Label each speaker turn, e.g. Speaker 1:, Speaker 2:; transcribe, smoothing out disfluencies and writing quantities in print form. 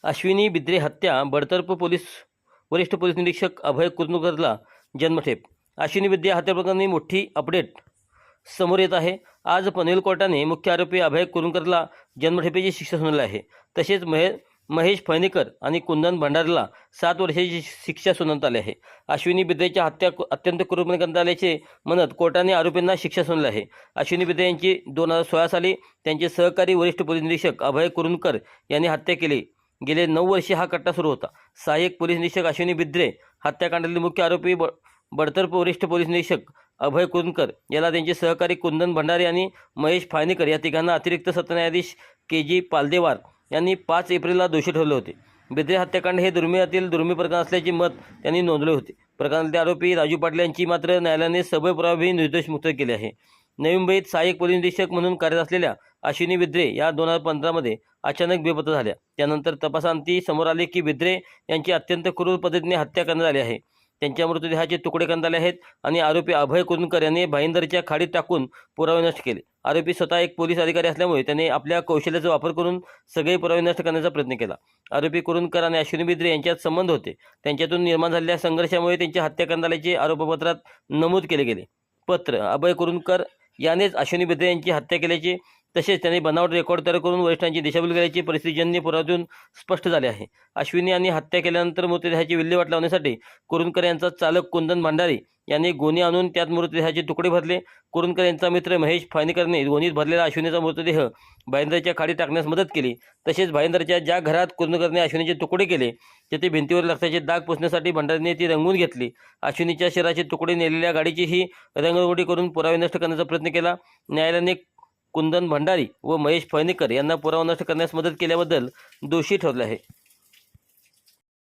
Speaker 1: अश्विनी बिद्रे हत्या बडतर्फ वरिष्ठ पोलीस निरीक्षक अभय कुरनुकरला जन्मठेप। अश्विनी बिद्रे हत्या प्रकरणी मोठी अपडेट समोर येत आहे। आज पनवेल कोर्टाने मुख्य आरोपी अभय कुरनुकरला जन्मठेपेची शिक्षा सुनावली आहे। तसेच महेश फैनीकर आणि कुंदन भंडारीला 7 वर्षाची शिक्षा सुनावण्यात आली आहे। अश्विनी बिद्रेची हत्या अत्यंत क्रूरपणे करण्यात आल्याचे म्हणत कोर्टाने आरोपींना शिक्षा सुनावली आहे। अश्विनी बिद्रे यांची 2016 साली त्यांचे सहकारी वरिष्ठ पोलीस निरीक्षक अभय कुरनुकर यांनी हत्या केली। गेले 9 वर्षे हा कट्टा सुरू होता। सहाय्यक पोलीस निरीक्षक अश्विनी बिद्रे हत्याकांडातील मुख्य आरोपी बडतर्फ वरिष्ठ पोलीस निरीक्षक अभय कुरनुकर याला त्यांचे सहकारी कुंदन भंडारी आणि महेश फायनेकर या तिघांना अतिरिक्त सत्र न्यायाधीश के.जी. पालदेवार यांनी 5 एप्रिलला दोषी ठरवले होते। बिद्रे हत्याकांड हे दुर्मिळातील दुर्मिळ प्रकरण असल्याचे मत त्यांनी नोंदवले होते। प्रकरणातील आरोपी राजू पाटील यांची मात्र न्यायालयाने सबळ पुरावे निर्दोष मुक्त केले आहे। नवी मुंबईत सहाय्यक पोलीस निरीक्षक म्हणून कार्यरत असलेल्या अश्विनी बिद्रे या 2015 मध्ये अचानक बेपत्ता झाल्या। त्यानंतर तपासांती समोर आले की बिद्रे यांची अत्यंत क्रूर पद्धतीने हत्या करण्यात आली आहे। त्यांच्या मृतदेहाचे तुकडे करण्यात आले आहेत आणि आरोपी अभय कुरनुकर यांनी भाईंदरच्या खाडीत टाकून पुरावे नष्ट केले। आरोपी स्वतः एक पोलीस अधिकारी असल्यामुळे त्याने आपल्या कौशल्याचा वापर करून सगळे पुरावे नष्ट करण्याचा प्रयत्न केला। आरोपी कुरनुकर आणि अश्विनी बिद्रे यांच्यात संबंध होते। त्यांच्यातून निर्माण झालेल्या संघर्षामुळे त्यांची हत्या करण्यात आल्याचे आरोपपत्रात नमूद केले गेले। पत्र अभय कुरनुकर यानेच अश्विनी बिद्रे यांची हत्या केल्याचे तसेच त्यांनी बनावट रेकॉर्ड तयार करून वरिष्ठांची दिशाभूल केल्याचे परिस्थितीजन्य पुराव्यातून स्पष्ट झाले आहे। अश्विनी यांनी हत्या केल्यानंतर मृतदेहाची विल्हेवाट लावण्यासाठी कुरनुकर यांचा चालक कुंदन भंडारी यांनी गोणी आणून त्यात मृतदेहाचे तुकडे भरले। कुरनुकर यांचा मित्र महेश फायनेकरने गोणीत भरलेला अश्विनीचा मृतदेह भाईंदरच्या खाडीत टाकण्यास मदत केली। तसेच भाईंदरच्या ज्या घरात कुरनुकरने अश्विनीचे तुकडे केले तेथे भिंतीवर रक्ताचे डाग पुसण्यासाठी भंडारीने ती रंगवून घेतली। अश्विनीच्या शरीराचे तुकडे नेलेल्या गाडीचीही रंगरंगोटी करून पुरावे नष्ट करण्याचा प्रयत्न केला। न्यायालयाने कुंदन भंडारी व महेश फैनीकर यांना पुरावा नष्ट करण्यास मदत केल्याबद्दल दोषी ठरवले आहे।